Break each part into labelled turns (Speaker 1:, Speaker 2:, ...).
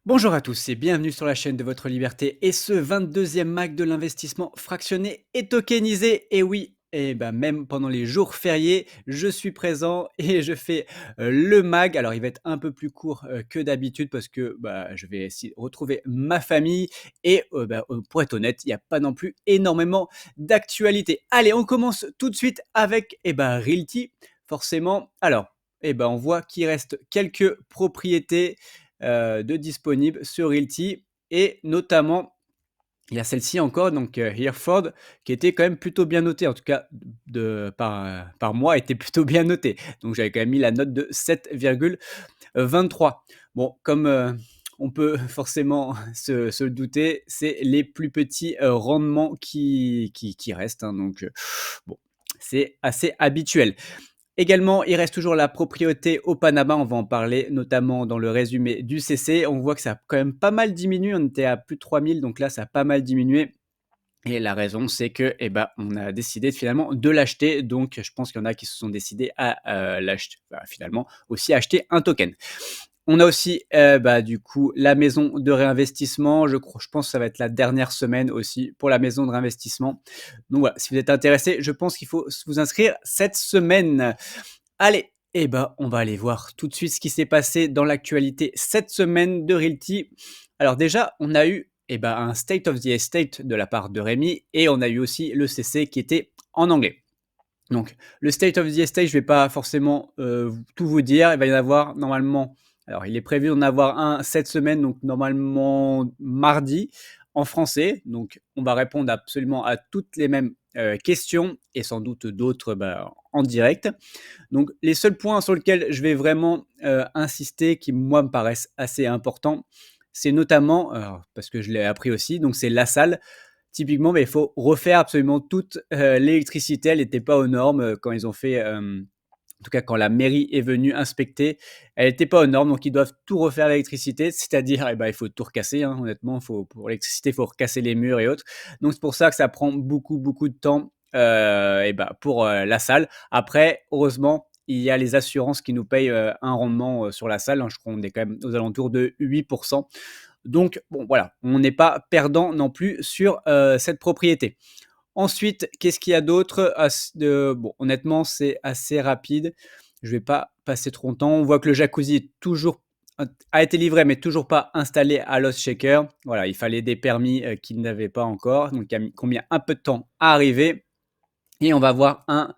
Speaker 1: Bonjour à tous et bienvenue sur la chaîne de votre liberté et ce 22e MAC de l'investissement fractionné et tokenisé. Et oui, et ben même pendant les jours fériés, je suis présent et je fais le MAG. Alors il va être un peu plus court que d'habitude parce que bah, je vais essayer de retrouver ma famille et pour être honnête, il n'y a pas non plus énormément d'actualité. Allez, on commence tout de suite avec Realty, forcément. Alors, on voit qu'il reste quelques propriétés de disponibles sur Realty et notamment, il y a celle-ci encore donc Hereford qui était quand même plutôt bien notée, en tout cas par moi était plutôt bien notée. Donc j'avais quand même mis la note de 7,23. Bon, comme, on peut forcément se le douter, c'est les plus petits, rendements qui restent, hein, donc bon, c'est assez habituel. Également, il reste toujours la propriété au Panama, on va en parler notamment dans le résumé du CC. On voit que ça a quand même pas mal diminué, on était à plus de 3 000, donc là ça a pas mal diminué et la raison c'est que, on a décidé finalement de l'acheter, donc je pense qu'il y en a qui se sont décidés à, l'acheter finalement aussi acheter un token. On a aussi, du coup, la maison de réinvestissement. Je pense que ça va être la dernière semaine aussi pour la maison de réinvestissement. Donc voilà, si vous êtes intéressé, je pense qu'il faut vous inscrire cette semaine. Allez, on va aller voir tout de suite ce qui s'est passé dans l'actualité cette semaine de Realty. Alors déjà, on a eu, un State of the Estate de la part de Rémi et on a eu aussi le CC qui était en anglais. Donc, le State of the Estate, je vais pas forcément, tout vous dire. Il va y en avoir normalement, alors il est prévu d'en avoir un cette semaine, donc normalement mardi en français. Donc on va répondre absolument à toutes les mêmes, questions et sans doute d'autres, en direct. Donc les seuls points sur lesquels je vais vraiment, insister qui moi me paraissent assez importants, c'est notamment, alors parce que je l'ai appris aussi, donc c'est la salle. Typiquement, il faut refaire absolument toute, l'électricité. Elle n'était pas aux normes, quand ils ont fait, en tout cas quand la mairie est venue inspecter, elle n'était pas aux normes, donc ils doivent tout refaire l'électricité. C'est-à-dire, il faut tout recasser, hein, honnêtement, faut pour l'électricité, il faut recasser les murs et autres. Donc c'est pour ça que ça prend beaucoup, beaucoup de temps, pour, la salle. Après, heureusement, il y a les assurances qui nous payent, un rendement, sur la salle, hein. Je crois qu'on est quand même aux alentours de 8. Donc bon, voilà, on n'est pas perdant non plus sur, cette propriété. Ensuite, qu'est-ce qu'il y a d'autre? Bon, honnêtement, c'est assez rapide. Je vais pas passer trop longtemps. On voit que le jacuzzi est toujours a été livré, mais toujours pas installé à Lost Shaker. Voilà, il fallait des permis, qu'ils n'avaient pas encore, donc il a mis combien un peu de temps à arriver et on va voir un,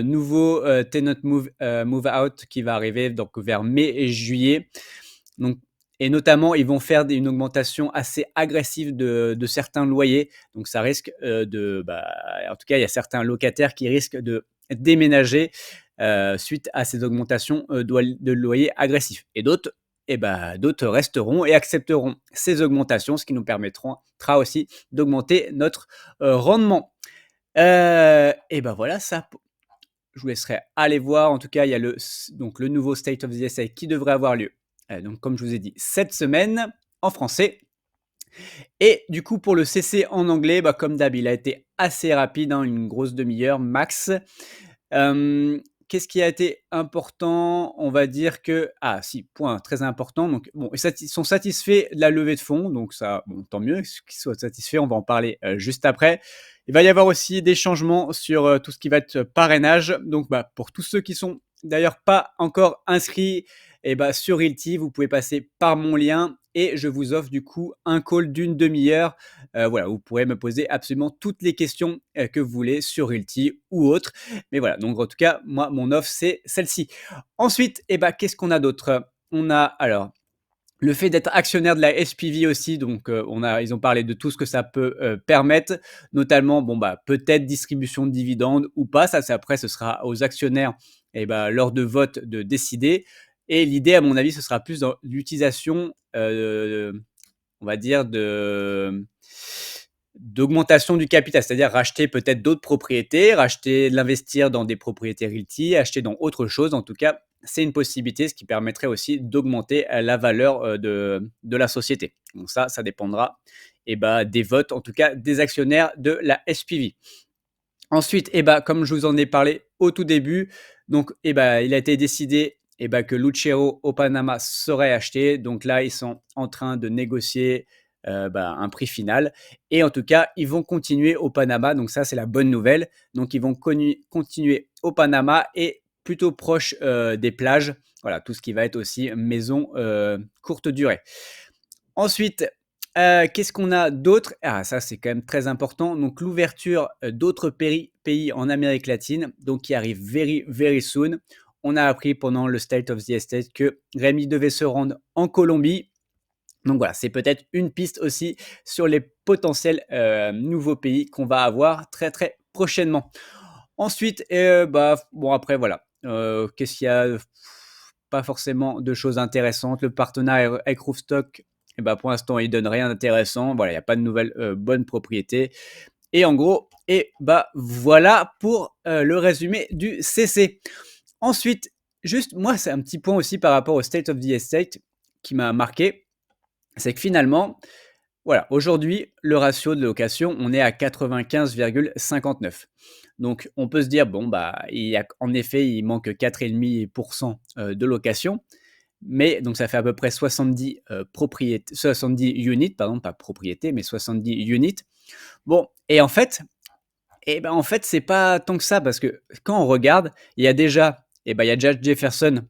Speaker 1: nouveau, tenant move out qui va arriver donc vers mai et juillet. Donc et notamment, ils vont faire une augmentation assez agressive de certains loyers. Donc ça risque, en tout cas, il y a certains locataires qui risquent de déménager, suite à ces augmentations, de loyers agressifs et d'autres resteront et accepteront ces augmentations, ce qui nous permettra aussi d'augmenter notre, rendement. Voilà, ça je vous laisserai aller voir. En tout cas, il y a le nouveau State of the Essay qui devrait avoir lieu, donc comme je vous ai dit, cette semaine en français et du coup pour le CC en anglais, comme d'hab, il a été assez rapide, hein, une grosse demi-heure max. Qu'est-ce qui a été important? On va dire que ah si, point très important, donc bon, ils sont satisfaits de la levée de fonds, donc ça, bon, tant mieux qu'ils soient satisfaits, on va en parler, juste après. Il va y avoir aussi des changements sur, tout ce qui va être parrainage, donc pour tous ceux qui sont d'ailleurs pas encore inscrits sur Realty, vous pouvez passer par mon lien et je vous offre du coup un call d'une demi-heure. Voilà, vous pourrez me poser absolument toutes les questions, que vous voulez sur Realty ou autre. Mais voilà, donc en tout cas, moi, mon offre, c'est celle-ci. Ensuite, qu'est-ce qu'on a d'autre? On a alors le fait d'être actionnaire de la SPV aussi, donc ils ont parlé de tout ce que ça peut, permettre, notamment, peut-être distribution de dividendes ou pas. Ça, c'est après, ce sera aux actionnaires lors de vote de décider et l'idée, à mon avis, ce sera plus dans l'utilisation, on va dire d'augmentation du capital, c'est-à-dire racheter peut-être d'autres propriétés, l'investir dans des propriétés Realty, acheter dans autre chose. En tout cas, c'est une possibilité, ce qui permettrait aussi d'augmenter la valeur de la société. Donc ça dépendra des votes, en tout cas des actionnaires de la SPV. Ensuite, comme je vous en ai parlé au tout début, donc il a été décidé et bah, que Lucero au Panama serait acheté. Donc là, ils sont en train de négocier, un prix final et en tout cas, ils vont continuer au Panama. Donc ça, c'est la bonne nouvelle. Donc ils vont continuer au Panama et plutôt proche, des plages. Voilà, tout ce qui va être aussi maison, courte durée. Ensuite, qu'est-ce qu'on a d'autre? Ah ça, c'est quand même très important, donc l'ouverture, d'autres pays en Amérique latine, donc qui arrive very, very soon. On a appris pendant le State of the Estate que Rémi devait se rendre en Colombie. Donc voilà, c'est peut-être une piste aussi sur les potentiels, nouveaux pays qu'on va avoir très, très prochainement. Ensuite, bon après voilà, qu'est-ce qu'il y a? Pas forcément de choses intéressantes. Le partenariat avec Roofstock, pour l'instant, il donne rien d'intéressant. Voilà, il y a pas de nouvelles, bonnes propriétés et en gros voilà pour, le résumé du CC. Ensuite, juste moi, c'est un petit point aussi par rapport au State of the Estate qui m'a marqué, c'est que finalement, voilà, aujourd'hui, le ratio de location, on est à 95,59. Donc, on peut se dire, bon, en effet, il manque 4,5% de location. Mais donc, ça fait à peu près 70, 70 units, pardon, pas propriétés, mais 70 units. Bon, en fait, c'est pas tant que ça, parce que quand on regarde, il y a déjà Jefferson,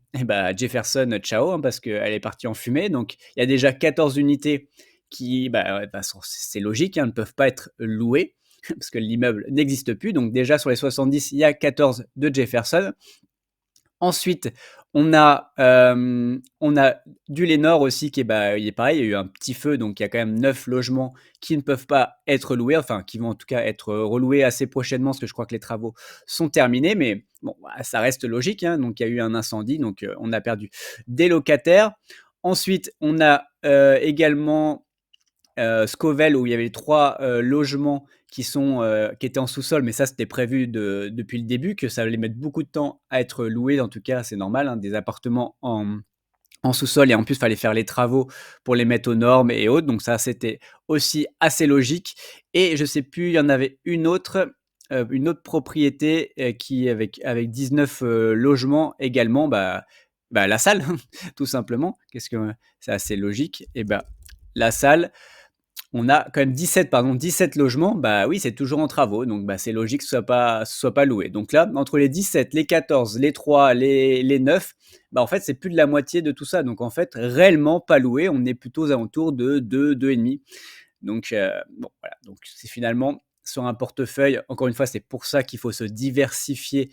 Speaker 1: Jefferson, ciao, hein, parce qu'elle est partie en fumée. Donc, il y a déjà 14 unités qui, ouais, de toute façon, c'est logique, hein, ne peuvent pas être louées, parce que l'immeuble n'existe plus. Donc, déjà, sur les 70, il y a 14 de Jefferson. Ensuite, on a du Lénore aussi qui est, il est pareil, il y a eu un petit feu, donc il y a quand même 9 logements qui ne peuvent pas être loués, enfin qui vont en tout cas être, reloués assez prochainement parce que je crois que les travaux sont terminés. Mais bon, ça reste logique, hein, donc il y a eu un incendie, donc on a perdu des locataires. Ensuite, on a, également Scovell où il y avait 3 logements qui étaient en sous-sol, mais ça c'était prévu depuis le début, que ça allait mettre beaucoup de temps à être loué. En tout cas, c'est normal, hein, des appartements en sous-sol et en plus, il fallait faire les travaux pour les mettre aux normes et autres, donc ça, c'était aussi assez logique. Et je sais plus, il y en avait une autre propriété, qui avec 19, logements également, la salle, tout simplement. Qu'est-ce que c'est assez logique et la salle, on a quand même 17 logements. Bah oui, c'est toujours en travaux, donc c'est logique que ce soit pas loué. Donc là, entre les 17, les 14, les 3, les 9, en fait, c'est plus de la moitié de tout ça. Donc en fait, réellement pas loué, on est plutôt aux alentours de 2, 2,5. Donc bon, voilà, donc c'est finalement sur un portefeuille, encore une fois, c'est pour ça qu'il faut se diversifier,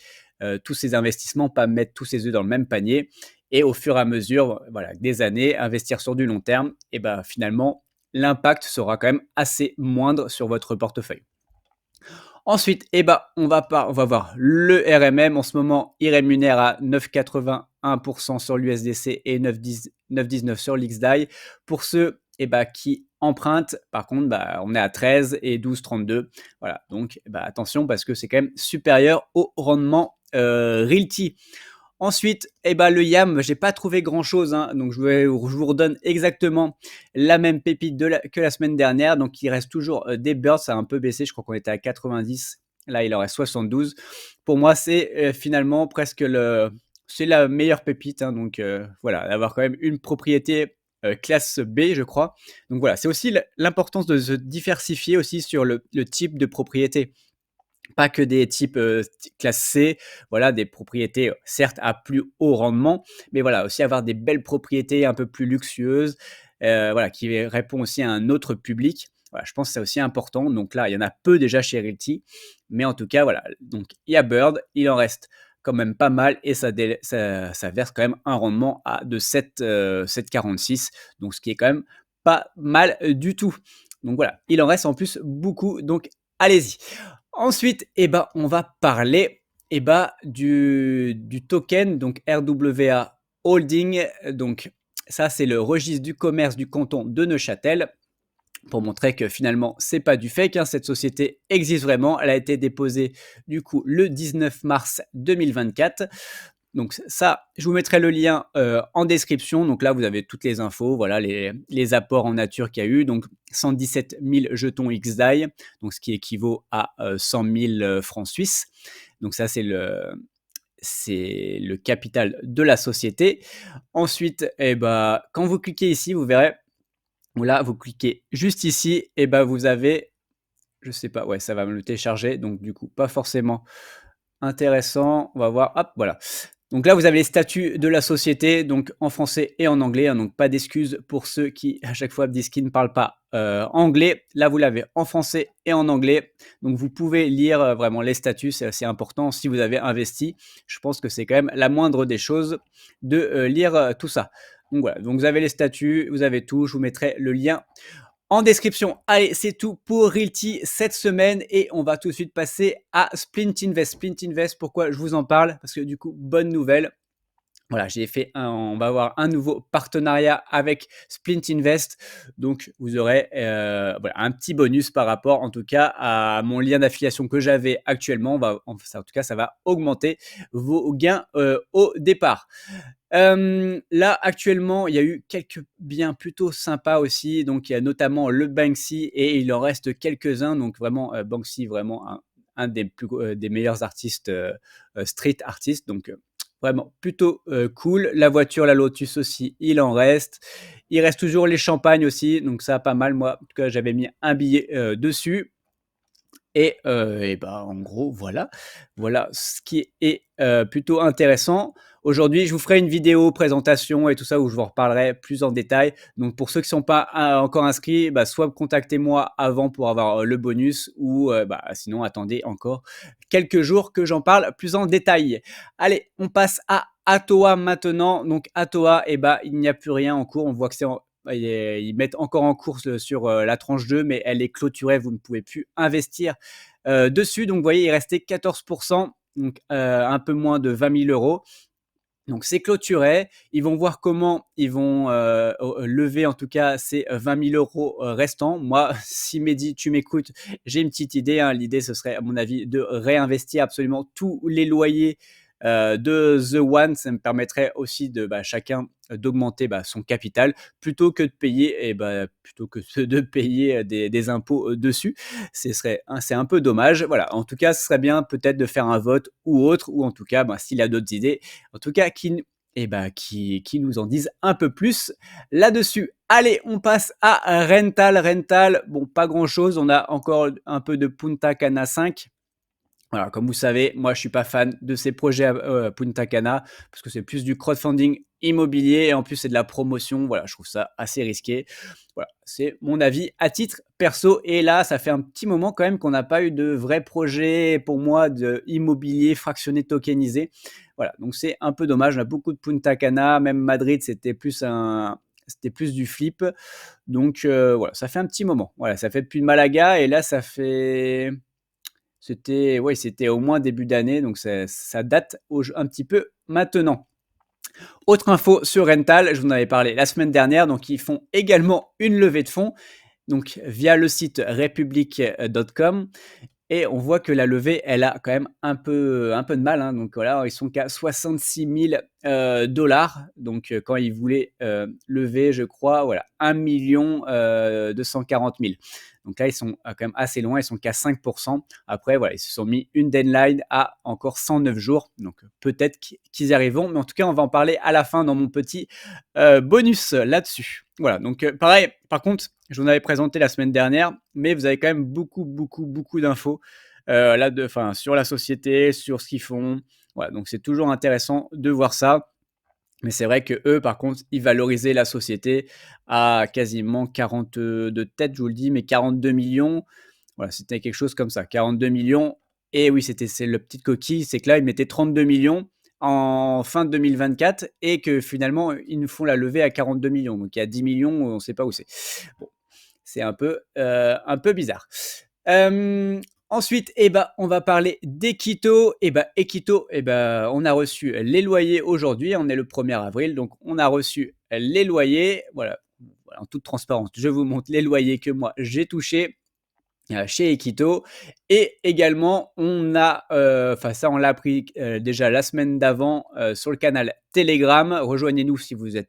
Speaker 1: tous ces investissements, pas mettre tous ses œufs dans le même panier et au fur et à mesure, voilà, des années, investir sur du long terme et finalement, l'impact sera quand même assez moindre sur votre portefeuille. Ensuite, on va voir le RMM. En ce moment, il rémunère à 9,81% sur l'USDC et 9,19 sur l'XDAI. Pour ceux qui empruntent, par contre, on est à 13 et 12,32. Voilà, donc attention parce que c'est quand même supérieur au rendement Realty. Ensuite, le YAM, j'ai pas trouvé grand-chose, hein, donc je vous redonne exactement la même pépite que la semaine dernière. Donc il reste toujours, des Birds, ça a un peu baissé, je crois qu'on était à 90, là il en reste 72. Pour moi, c'est, finalement c'est la meilleure pépite, hein, donc voilà, d'avoir quand même une propriété, classe B, je crois. Donc voilà, c'est aussi l'importance de se diversifier aussi sur le type de propriété. Pas que des types, classe C, voilà, des propriétés, certes à plus haut rendement, mais voilà, aussi avoir des belles propriétés un peu plus luxueuses, voilà, qui répond aussi à un autre public. Voilà, je pense que c'est aussi important. Donc là, il y en a peu déjà chez Realty, mais en tout cas, voilà, donc il y a Bird, il en reste quand même pas mal et ça verse quand même un rendement de 7,46, donc ce qui est quand même pas mal, du tout. Donc voilà, il en reste en plus beaucoup, donc allez-y. Ensuite, on va parler du token, donc RWA Holding. Donc, ça, c'est le registre du commerce du canton de Neuchâtel pour montrer que finalement, c'est pas du fake, hein. Cette société existe vraiment. Elle a été déposée du coup le 19 mars 2024. Donc ça, je vous mettrai le lien en description. Donc là, vous avez toutes les infos, voilà, les apports en nature qu'il y a eu. Donc 117 000 jetons XDAI, donc ce qui équivaut à 100 000 francs suisses. Donc ça, c'est le capital de la société. Ensuite, et bah, quand vous cliquez ici, vous verrez, ou là, vous cliquez juste ici et bah, vous avez, je sais pas, ouais, ça va me le télécharger, donc du coup, pas forcément intéressant. On va voir, hop, voilà. Donc là, vous avez les statuts de la société, donc en français et en anglais, hein, donc pas d'excuses pour ceux qui, à chaque fois, disent qu'ils ne parlent pas anglais. Là, vous l'avez en français et en anglais. Donc vous pouvez lire vraiment les statuts, c'est assez important si vous avez investi. Je pense que c'est quand même la moindre des choses de lire tout ça. Donc voilà, donc vous avez les statuts, vous avez tout. Je vous mettrai le lien en description. Allez, c'est tout pour Realty cette semaine et on va tout de suite passer à Splint Invest. Splint Invest, pourquoi je vous en parle? Parce que du coup, bonne nouvelle. Voilà, on va avoir un nouveau partenariat avec Splint Invest. Donc, vous aurez voilà, un petit bonus par rapport, en tout cas, à mon lien d'affiliation que j'avais actuellement. En tout cas, ça va augmenter vos gains au départ. Là, actuellement, il y a eu quelques biens plutôt sympas aussi. Donc, il y a notamment le Banksy et il en reste quelques-uns. Donc, vraiment, Banksy, vraiment un des des meilleurs artistes, street artistes. Donc, vraiment plutôt cool. La voiture, la Lotus aussi, il en reste. Il reste toujours les champagnes aussi. Donc, ça, pas mal. Moi, en tout cas, j'avais mis un billet dessus. Et bah, en gros, voilà ce qui est plutôt intéressant. Aujourd'hui, je vous ferai une vidéo présentation et tout ça où je vous en reparlerai plus en détail. Donc pour ceux qui ne sont pas encore inscrits, bah, soit contactez-moi avant pour avoir le bonus ou bah, sinon attendez encore quelques jours que j'en parle plus en détail. Allez, on passe à Atoa maintenant. Donc Atoa, et bah, il n'y a plus rien en cours. On voit que ils mettent encore en course sur la tranche 2, mais elle est clôturée, vous ne pouvez plus investir dessus. Donc, vous voyez, il restait 14%, donc un peu moins de 20 000 euros. Donc, c'est clôturé. Ils vont voir comment ils vont lever, en tout cas, ces 20 000 euros restants. Moi, si Mehdi, tu m'écoutes, j'ai une petite idée, hein. L'idée, ce serait, à mon avis, de réinvestir absolument tous les loyers de The One. Ça me permettrait aussi de chacun d'augmenter son capital plutôt que de payer de payer des impôts dessus. C'est un peu dommage. Voilà. En tout cas, ce serait bien peut-être de faire un vote ou autre, ou en tout cas, s'il y a d'autres idées, en tout cas, qui nous en disent un peu plus là-dessus. Allez, on passe à Rental. Rental, bon, pas grand-chose. On a encore un peu de Punta Cana 5. Voilà, comme vous savez, moi, je suis pas fan de ces projets à Punta Cana parce que c'est plus du crowdfunding immobilier et en plus, c'est de la promotion. Voilà, je trouve ça assez risqué. Voilà, c'est mon avis à titre perso et là, ça fait un petit moment quand même qu'on n'a pas eu de vrai projet pour moi de immobilier fractionné tokenisé. Voilà, donc c'est un peu dommage. On a beaucoup de Punta Cana, même Madrid, c'était plus du flip. Donc voilà, ça fait un petit moment. Voilà, ça fait depuis Malaga et là, ça fait c'était au moins début d'année, donc ça date un petit peu maintenant. Autre info sur Rental, je vous en avais parlé la semaine dernière, donc ils font également une levée de fonds, donc via le site republic.com. Et on voit que la levée, elle a quand même un peu de mal, hein. Donc voilà, ils sont qu'à 66 000 dollars. Donc quand ils voulaient lever, je crois, voilà, 1 240 000. Donc là, ils sont quand même assez loin, ils sont qu'à 5%. Après, voilà, ils se sont mis une deadline à encore 109 jours. Donc peut-être qu'ils y arriveront. Mais en tout cas, on va en parler à la fin dans mon petit bonus là-dessus. Voilà, donc pareil, par contre, je vous en avais présenté la semaine dernière, mais vous avez quand même beaucoup d'infos sur la société, sur ce qu'ils font. Voilà, donc c'est toujours intéressant de voir ça. Mais c'est vrai que eux, par contre, ils valorisaient la société à quasiment 40 de tête, je vous le dis, mais 42 millions. Voilà, c'était quelque chose comme ça, 42 millions. Et oui, c'est le petite coquille, c'est que là, ils mettaient 32 millions en fin 2024 et que finalement, ils nous font la levée à 42 millions. Donc, il y a 10 millions, on ne sait pas où c'est. Bon, c'est un peu bizarre. Ensuite, on va parler d'Equito. Equito, on a reçu les loyers aujourd'hui. On est le 1er avril, donc on a reçu les loyers. Voilà, en toute transparence, je vous montre les loyers que moi j'ai touchés chez Equito. Et également, on a, ça on l'a appris déjà la semaine d'avant sur le canal Telegram. Rejoignez-nous si vous n'avez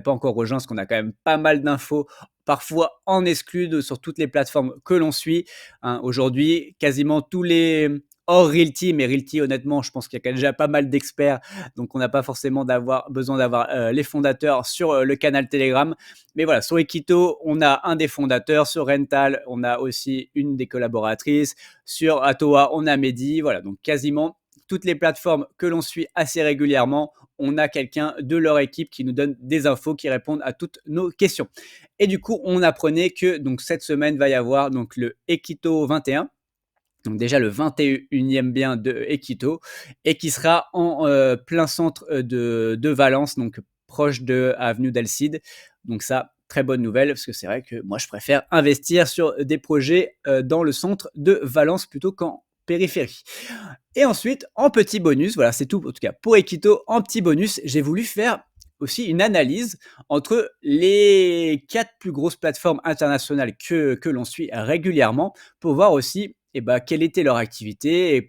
Speaker 1: pas encore rejoint, parce qu'on a quand même pas mal d'infos, parfois en exclu sur toutes les plateformes que l'on suit. Hein. Aujourd'hui, quasiment tous les hors Realty, mais Realty honnêtement, je pense qu'il y a quand même déjà pas mal d'experts, donc on n'a pas forcément besoin d'avoir, les fondateurs sur, le canal Telegram. Mais voilà, sur Equito, on a un des fondateurs, sur Rental, on a aussi une des collaboratrices, sur Atoa, on a Mehdi, voilà, donc quasiment toutes les plateformes que l'on suit assez régulièrement, on a quelqu'un de leur équipe qui nous donne des infos, qui répondent à toutes nos questions. Et du coup, on apprenait que donc cette semaine va y avoir donc le Equito 21, donc déjà le 21e bien de Equito, et qui sera en plein centre de Valence, donc proche de Avenue d'Alcide. Donc ça, très bonne nouvelle, parce que c'est vrai que moi je préfère investir sur des projets dans le centre de Valence plutôt qu'en périphérie. Et ensuite, en petit bonus, voilà, c'est tout en tout cas pour Equito. En petit bonus, j'ai voulu faire aussi une analyse entre les 4 plus grosses plateformes internationales que l'on suit régulièrement, pour voir aussi, eh bah, quelle était leur activité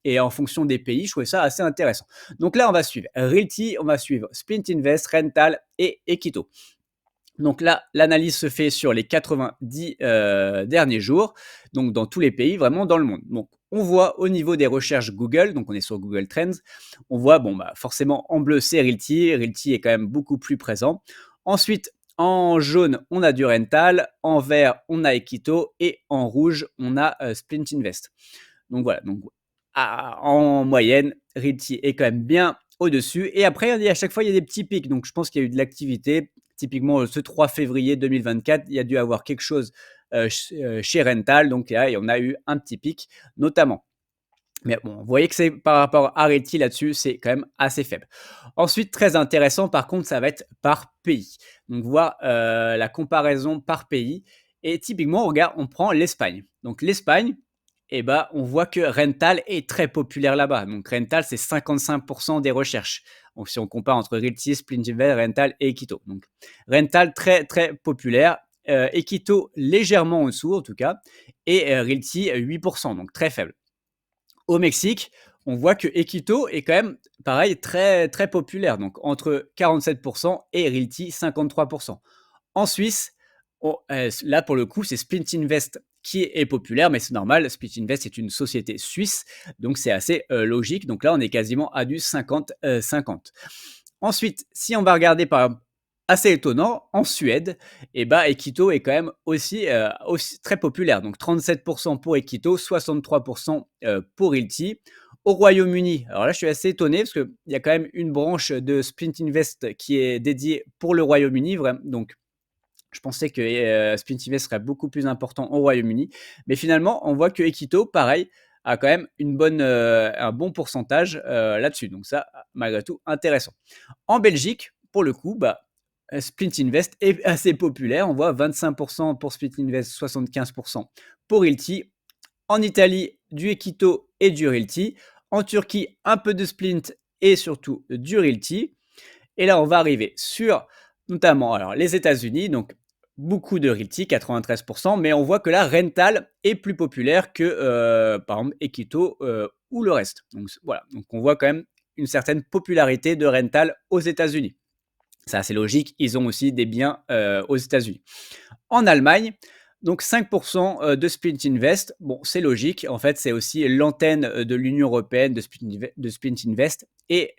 Speaker 1: et en fonction des pays. Je trouvais ça assez intéressant. Donc là, on va suivre Realty, on va suivre Splint Invest, Rental et Equito. Donc là, l'analyse se fait sur les 90 derniers jours, donc dans tous les pays, vraiment dans le monde. Donc on voit au niveau des recherches Google, donc on est sur Google Trends, on voit, bon, bah, forcément en bleu c'est Realty, Realty est quand même beaucoup plus présent. Ensuite, en jaune, on a du Rental, en vert, on a Equito et en rouge, on a Splint Invest. Donc voilà, donc en moyenne, Realty est quand même bien au-dessus. Et après, à chaque fois, il y a des petits pics. Donc je pense qu'il y a eu de l'activité. Typiquement, ce 3 février 2024, il y a dû avoir quelque chose chez Rental. Donc là, on a eu un petit pic, notamment. Mais bon, vous voyez que c'est par rapport à Realty là-dessus, c'est quand même assez faible. Ensuite, très intéressant, par contre, ça va être par pays. Donc, voir la comparaison par pays. Et typiquement, on regarde, on prend l'Espagne. Donc, l'Espagne, eh ben, on voit que Rental est très populaire là-bas. Donc, Rental, c'est 55% des recherches. Donc, si on compare entre Realty, Splintivel, Rental et Equito. Donc, Rental, très, très populaire. Equito, légèrement en dessous, en tout cas. Et Realty, 8%, donc très faible. Au Mexique, on voit que Equito est quand même, pareil, très, très populaire. Donc, entre 47% et Realty, 53%. En Suisse, là, pour le coup, c'est Splint Invest qui est populaire, mais c'est normal. Splint Invest est une société suisse, donc c'est assez logique. Donc là, on est quasiment à du 50-50. Ensuite, si on va regarder par assez étonnant, en Suède, eh ben, Equito est quand même aussi très populaire. Donc 37% pour Equito, 63% pour Realty. Au Royaume-Uni, alors là, je suis assez étonné parce qu'il y a quand même une branche de Splint Invest qui est dédiée pour le Royaume-Uni. Donc, je pensais que Splint Invest serait beaucoup plus important au Royaume-Uni. Mais finalement, on voit que Equito, pareil, a quand même un bon pourcentage là-dessus. Donc ça, malgré tout, intéressant. En Belgique, pour le coup, bah, Splint Invest est assez populaire. On voit 25% pour Splint Invest, 75% pour Realty. En Italie, du Equito et du Realty. En Turquie, un peu de Splint et surtout du Realty. Et là, on va arriver sur notamment alors, les États-Unis. Donc, beaucoup de Realty, 93%. Mais on voit que la Rental est plus populaire que, par exemple, Equito ou le reste. Donc, voilà. Donc, on voit quand même une certaine popularité de Rental aux États-Unis. C'est assez logique, ils ont aussi des biens aux États-Unis. En Allemagne, donc 5% de Splint Invest, bon, c'est logique, en fait, c'est aussi l'antenne de l'Union européenne de Splint Invest est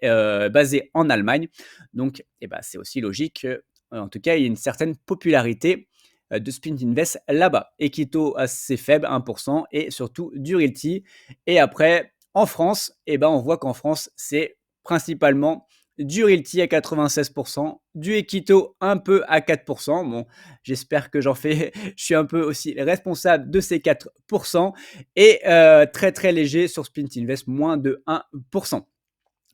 Speaker 1: basée en Allemagne. Donc, eh ben, c'est aussi logique en tout cas, il y a une certaine popularité de Splint Invest là-bas. Equito assez faible, 1%, et surtout du Realty. Et après, en France, eh ben, on voit qu'en France, c'est principalement du Realty à 96%, du Equito un peu à 4%. Bon, j'espère que j'en fais, je suis un peu aussi responsable de ces 4%. Et très très léger sur Splint Invest, moins de 1%.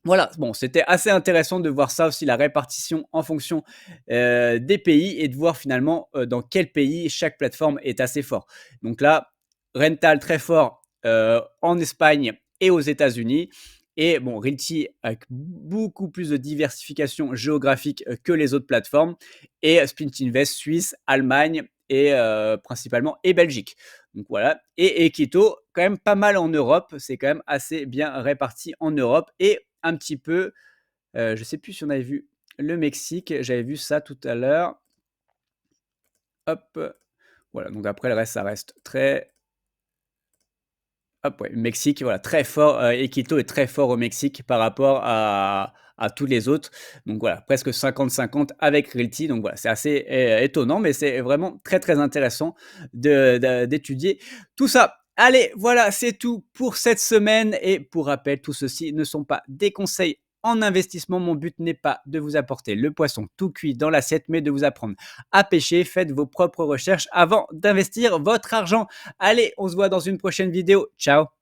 Speaker 1: Voilà, bon, c'était assez intéressant de voir ça aussi, la répartition en fonction des pays et de voir finalement dans quel pays chaque plateforme est assez fort. Donc là, Rental très fort en Espagne et aux États-Unis. Et bon, Realty avec beaucoup plus de diversification géographique que les autres plateformes. Et Splint Invest, Suisse, Allemagne et principalement et Belgique. Donc voilà. Et Equito, quand même pas mal en Europe. C'est quand même assez bien réparti en Europe. Et un petit peu, je ne sais plus si on avait vu le Mexique. J'avais vu ça tout à l'heure. Hop. Voilà. Donc après, le reste, ça reste très. Hop, ouais, Mexique, voilà, très fort, Iquitos est très fort au Mexique par rapport à tous les autres. Donc voilà, presque 50-50 avec Realty. Donc voilà, c'est assez étonnant, mais c'est vraiment très, très intéressant d'étudier tout ça. Allez, voilà, c'est tout pour cette semaine et pour rappel, tout ceci ne sont pas des conseils en investissement. Mon but n'est pas de vous apporter le poisson tout cuit dans l'assiette, mais de vous apprendre à pêcher. Faites vos propres recherches avant d'investir votre argent. Allez, on se voit dans une prochaine vidéo. Ciao.